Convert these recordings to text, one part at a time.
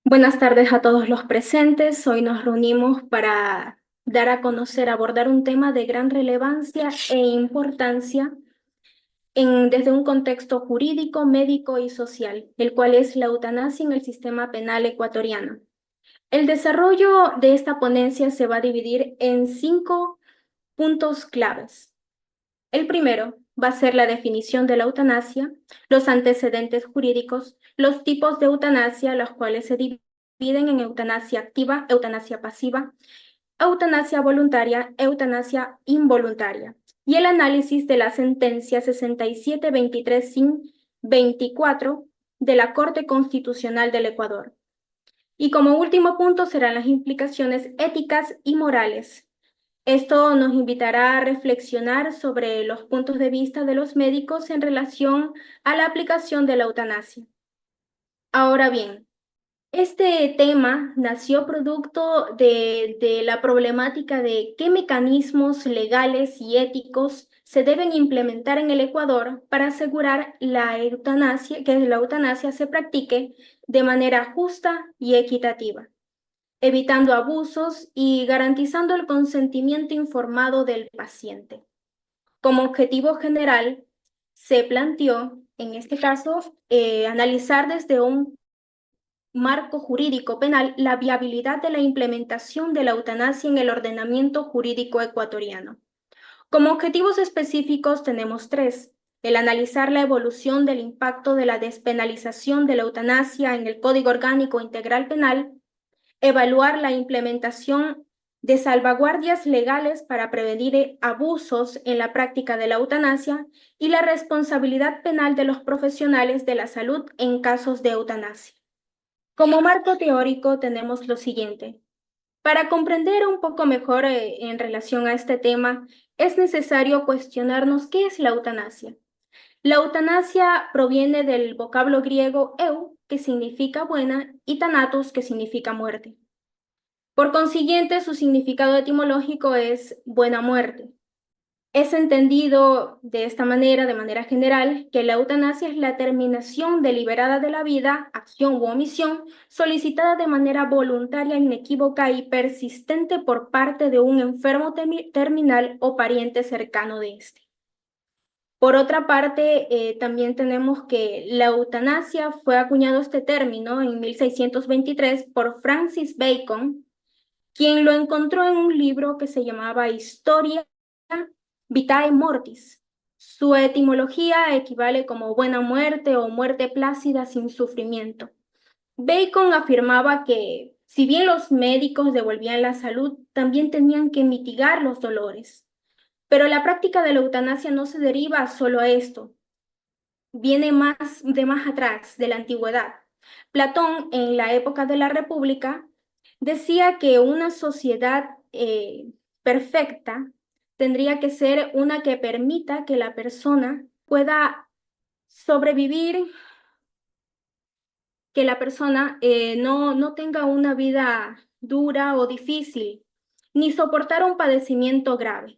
Buenas tardes a todos los presentes. Hoy nos reunimos para dar a conocer, abordar un tema de gran relevancia e importancia desde un contexto jurídico, médico y social, el cual es la eutanasia en el sistema penal ecuatoriano. El desarrollo de esta ponencia se va a dividir en 5 puntos claves. El primero va a ser la definición de la eutanasia, los antecedentes jurídicos, los tipos de eutanasia, los cuales se dividen en eutanasia activa, eutanasia pasiva, eutanasia voluntaria, eutanasia involuntaria, y el análisis de la sentencia 6723-24 de la Corte Constitucional del Ecuador. Y como último punto serán las implicaciones éticas y morales. Esto nos invitará a reflexionar sobre los puntos de vista de los médicos en relación a la aplicación de la eutanasia. Ahora bien, este tema nació producto de la problemática de qué mecanismos legales y éticos se deben implementar en el Ecuador para asegurar que la eutanasia se practique de manera justa y equitativa, evitando abusos y garantizando el consentimiento informado del paciente. Como objetivo general, se planteó, en este caso, analizar desde un marco jurídico penal la viabilidad de la implementación de la eutanasia en el ordenamiento jurídico ecuatoriano. Como objetivos específicos tenemos tres: el analizar la evolución del impacto de la despenalización de la eutanasia en el Código Orgánico Integral Penal, evaluar la implementación de salvaguardias legales para prevenir abusos en la práctica de la eutanasia y la responsabilidad penal de los profesionales de la salud en casos de eutanasia. Como marco teórico tenemos lo siguiente. Para comprender un poco mejor en relación a este tema, es necesario cuestionarnos qué es la eutanasia. La eutanasia proviene del vocablo griego eu, que significa buena, y thanatos, que significa muerte. Por consiguiente, su significado etimológico es buena muerte. Es entendido de esta manera, de manera general, que la eutanasia es la terminación deliberada de la vida, acción u omisión, solicitada de manera voluntaria, inequívoca y persistente por parte de un enfermo terminal o pariente cercano de este. Por otra parte, también tenemos que la eutanasia fue acuñado este término en 1623 por Francis Bacon, quien lo encontró en un libro que se llamaba Historia Vitae Mortis. Su etimología equivale como buena muerte o muerte plácida sin sufrimiento. Bacon afirmaba que, si bien los médicos devolvían la salud, también tenían que mitigar los dolores. Pero la práctica de la eutanasia no se deriva solo a esto, viene de más atrás, de la antigüedad. Platón, en la época de la República, decía que una sociedad perfecta tendría que ser una que permita que la persona pueda sobrevivir, que la persona no tenga una vida dura o difícil, ni soportar un padecimiento grave.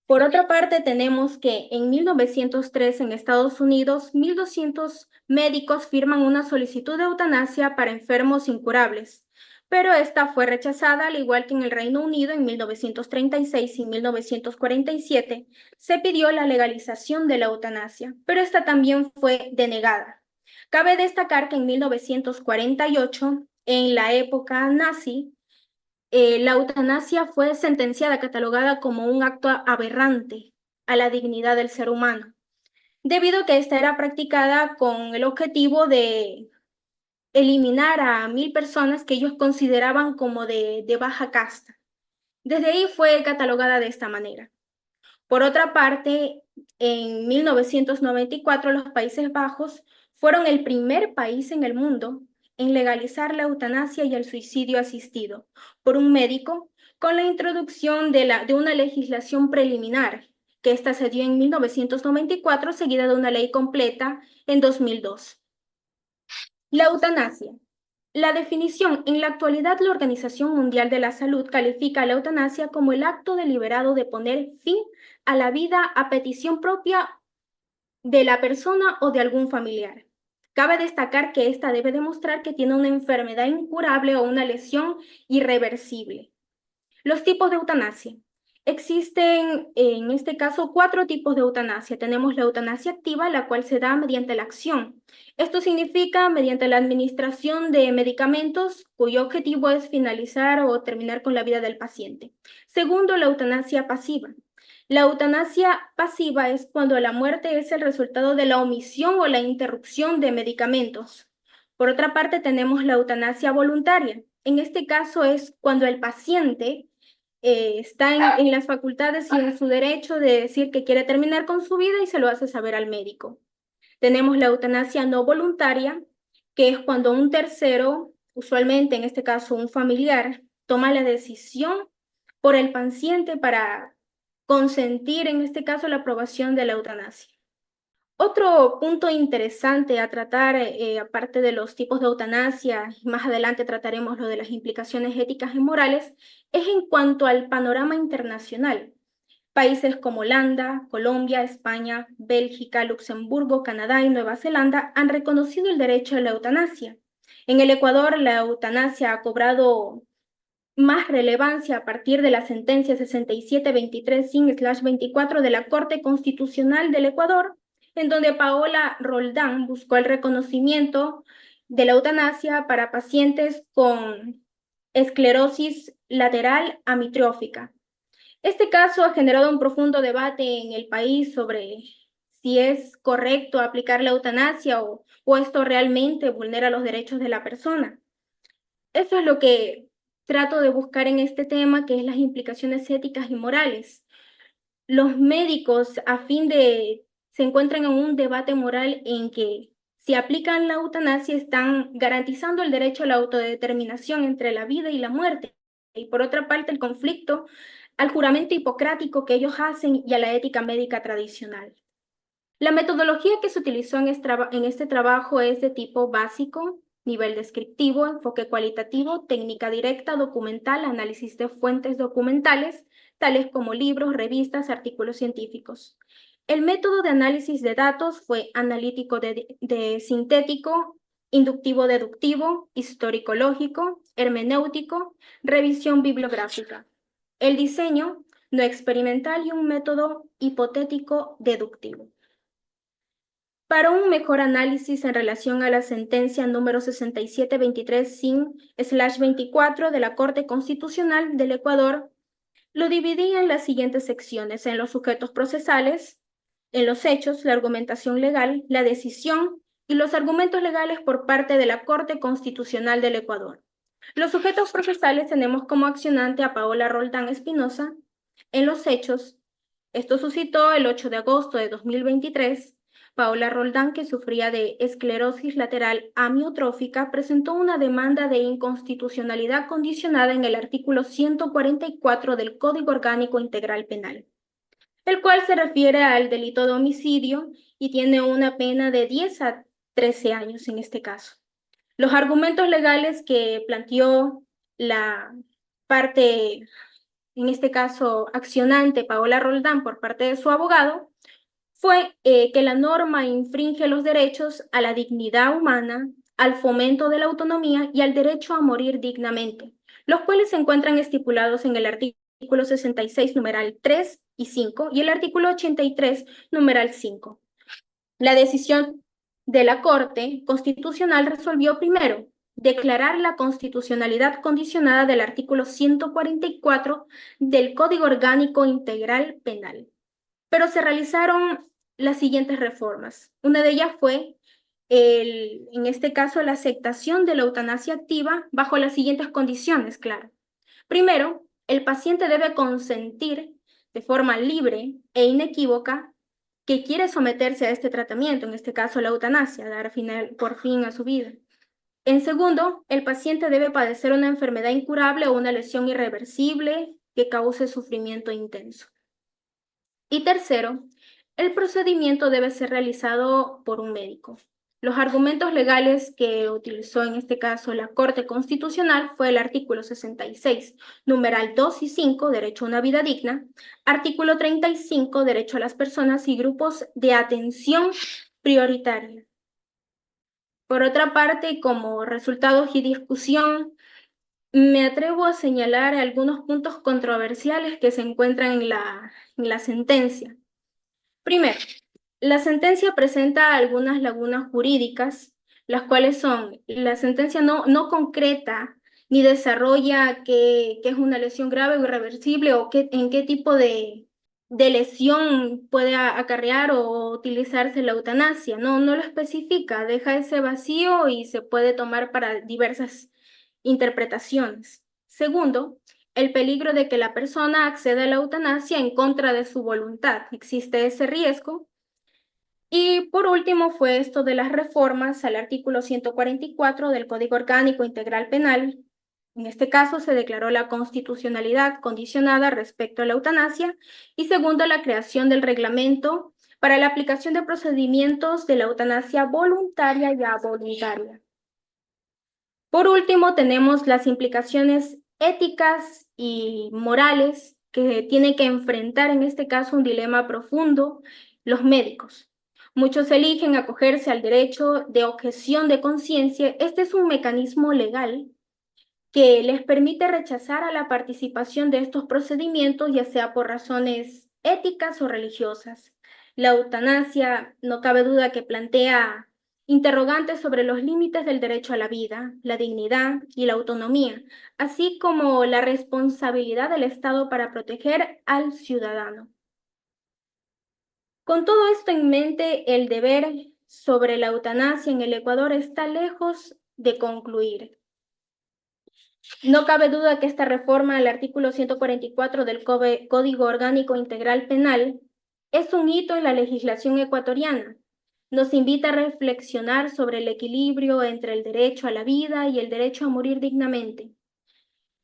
Por otra parte, tenemos que en 1903 en Estados Unidos, 1.200 médicos firman una solicitud de eutanasia para enfermos incurables, pero esta fue rechazada, al igual que en el Reino Unido en 1936 y 1947 se pidió la legalización de la eutanasia, pero esta también fue denegada. Cabe destacar que en 1948, en la época nazi, la eutanasia fue sentenciada, catalogada como un acto aberrante a la dignidad del ser humano, debido a que esta era practicada con el objetivo de eliminar a 1.000 personas que ellos consideraban como de baja casta. Desde ahí fue catalogada de esta manera. Por otra parte, en 1994 los Países Bajos fueron el primer país en el mundo en legalizar la eutanasia y el suicidio asistido por un médico, con la introducción de una legislación preliminar, que esta se dio en 1994, seguida de una ley completa en 2002. La eutanasia. La definición: en la actualidad, la Organización Mundial de la Salud califica la eutanasia como el acto deliberado de poner fin a la vida a petición propia de la persona o de algún familiar. Cabe destacar que esta debe demostrar que tiene una enfermedad incurable o una lesión irreversible. Los tipos de eutanasia. Existen, en este caso, 4 tipos de eutanasia. Tenemos la eutanasia activa, la cual se da mediante la acción. Esto significa mediante la administración de medicamentos cuyo objetivo es finalizar o terminar con la vida del paciente. Segundo, la eutanasia pasiva. La eutanasia pasiva es cuando la muerte es el resultado de la omisión o la interrupción de medicamentos. Por otra parte, tenemos la eutanasia voluntaria. En este caso es cuando el paciente está en las facultades y en su derecho de decir que quiere terminar con su vida y se lo hace saber al médico. Tenemos la eutanasia no voluntaria, que es cuando un tercero, usualmente en este caso un familiar, toma la decisión por el paciente para consentir, en este caso, la aprobación de la eutanasia. Otro punto interesante a tratar, aparte de los tipos de eutanasia, y más adelante trataremos lo de las implicaciones éticas y morales, es en cuanto al panorama internacional. Países como Holanda, Colombia, España, Bélgica, Luxemburgo, Canadá y Nueva Zelanda han reconocido el derecho a la eutanasia. En el Ecuador, la eutanasia ha cobrado más relevancia a partir de la sentencia 6723-24 de la Corte Constitucional del Ecuador, en donde Paola Roldán buscó el reconocimiento de la eutanasia para pacientes con esclerosis lateral amiotrófica. Este caso ha generado un profundo debate en el país sobre si es correcto aplicar la eutanasia o esto realmente vulnera los derechos de la persona. Eso es lo que trato de buscar en este tema, que es las implicaciones éticas y morales. Los médicos, se encuentran en un debate moral en que si aplican la eutanasia están garantizando el derecho a la autodeterminación entre la vida y la muerte. Y por otra parte, el conflicto al juramento hipocrático que ellos hacen y a la ética médica tradicional. La metodología que se utilizó en este trabajo es de tipo básico, nivel descriptivo, enfoque cualitativo, técnica directa, documental, análisis de fuentes documentales, tales como libros, revistas, artículos científicos. El método de análisis de datos fue analítico de sintético, inductivo-deductivo, histórico-lógico, hermenéutico, revisión bibliográfica. El diseño no experimental y un método hipotético deductivo. Para un mejor análisis en relación a la sentencia número 6723-24 de la Corte Constitucional del Ecuador, lo dividí en las siguientes secciones: en los sujetos procesales, en los hechos, la argumentación legal, la decisión y los argumentos legales por parte de la Corte Constitucional del Ecuador. Los sujetos procesales tenemos como accionante a Paola Roldán Espinosa. En los hechos, esto suscitó el 8 de agosto de 2023. Paola Roldán, que sufría de esclerosis lateral amiotrófica, presentó una demanda de inconstitucionalidad condicionada en el artículo 144 del Código Orgánico Integral Penal, el cual se refiere al delito de homicidio y tiene una pena de 10 a 13 años en este caso. Los argumentos legales que planteó la parte, en este caso accionante, Paola Roldán, por parte de su abogado, fue que la norma infringe los derechos a la dignidad humana, al fomento de la autonomía y al derecho a morir dignamente, los cuales se encuentran estipulados en el artículo 66, numeral 3 y 5, y el artículo 83, numeral 5. La decisión de la Corte Constitucional resolvió primero declarar la constitucionalidad condicionada del artículo 144 del Código Orgánico Integral Penal, pero se realizaron las siguientes reformas. Una de ellas fue, en este caso, la aceptación de la eutanasia activa bajo las siguientes condiciones, claro. Primero, el paciente debe consentir de forma libre e inequívoca que quiere someterse a este tratamiento, en este caso la eutanasia, dar por fin a su vida. En segundo, el paciente debe padecer una enfermedad incurable o una lesión irreversible que cause sufrimiento intenso. Y tercero, el procedimiento debe ser realizado por un médico. Los argumentos legales que utilizó en este caso la Corte Constitucional fue el artículo 66, numeral 2 y 5, derecho a una vida digna, artículo 35, derecho a las personas y grupos de atención prioritaria. Por otra parte, como resultados y discusión, me atrevo a señalar algunos puntos controversiales que se encuentran en la sentencia. Primero, la sentencia presenta algunas lagunas jurídicas, las cuales son, la sentencia no concreta ni desarrolla que es una lesión grave o irreversible o en qué tipo de lesión puede acarrear o utilizarse la eutanasia. No lo especifica, deja ese vacío y se puede tomar para diversas interpretaciones. Segundo, el peligro de que la persona acceda a la eutanasia en contra de su voluntad. Existe ese riesgo. Y por último fue esto de las reformas al artículo 144 del Código Orgánico Integral Penal. En este caso se declaró la constitucionalidad condicionada respecto a la eutanasia y segundo, la creación del reglamento para la aplicación de procedimientos de la eutanasia voluntaria y avoluntaria. Por último, tenemos las implicaciones éticas y morales que tienen que enfrentar en este caso un dilema profundo los médicos. Muchos eligen acogerse al derecho de objeción de conciencia. Este es un mecanismo legal que les permite rechazar a la participación de estos procedimientos, ya sea por razones éticas o religiosas. La eutanasia, no cabe duda que plantea interrogantes sobre los límites del derecho a la vida, la dignidad y la autonomía, así como la responsabilidad del Estado para proteger al ciudadano. Con todo esto en mente, el deber sobre la eutanasia en el Ecuador está lejos de concluir. No cabe duda que esta reforma al artículo 144 del Código Orgánico Integral Penal es un hito en la legislación ecuatoriana. Nos invita a reflexionar sobre el equilibrio entre el derecho a la vida y el derecho a morir dignamente.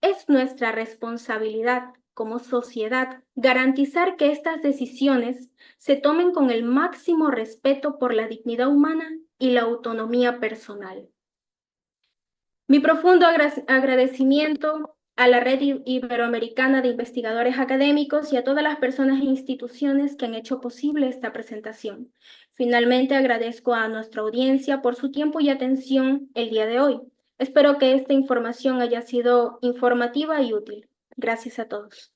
Es nuestra responsabilidad como sociedad garantizar que estas decisiones se tomen con el máximo respeto por la dignidad humana y la autonomía personal. Mi profundo agradecimiento a la Red Iberoamericana de Investigadores Académicos y a todas las personas e instituciones que han hecho posible esta presentación. Finalmente, agradezco a nuestra audiencia por su tiempo y atención el día de hoy. Espero que esta información haya sido informativa y útil. Gracias a todos.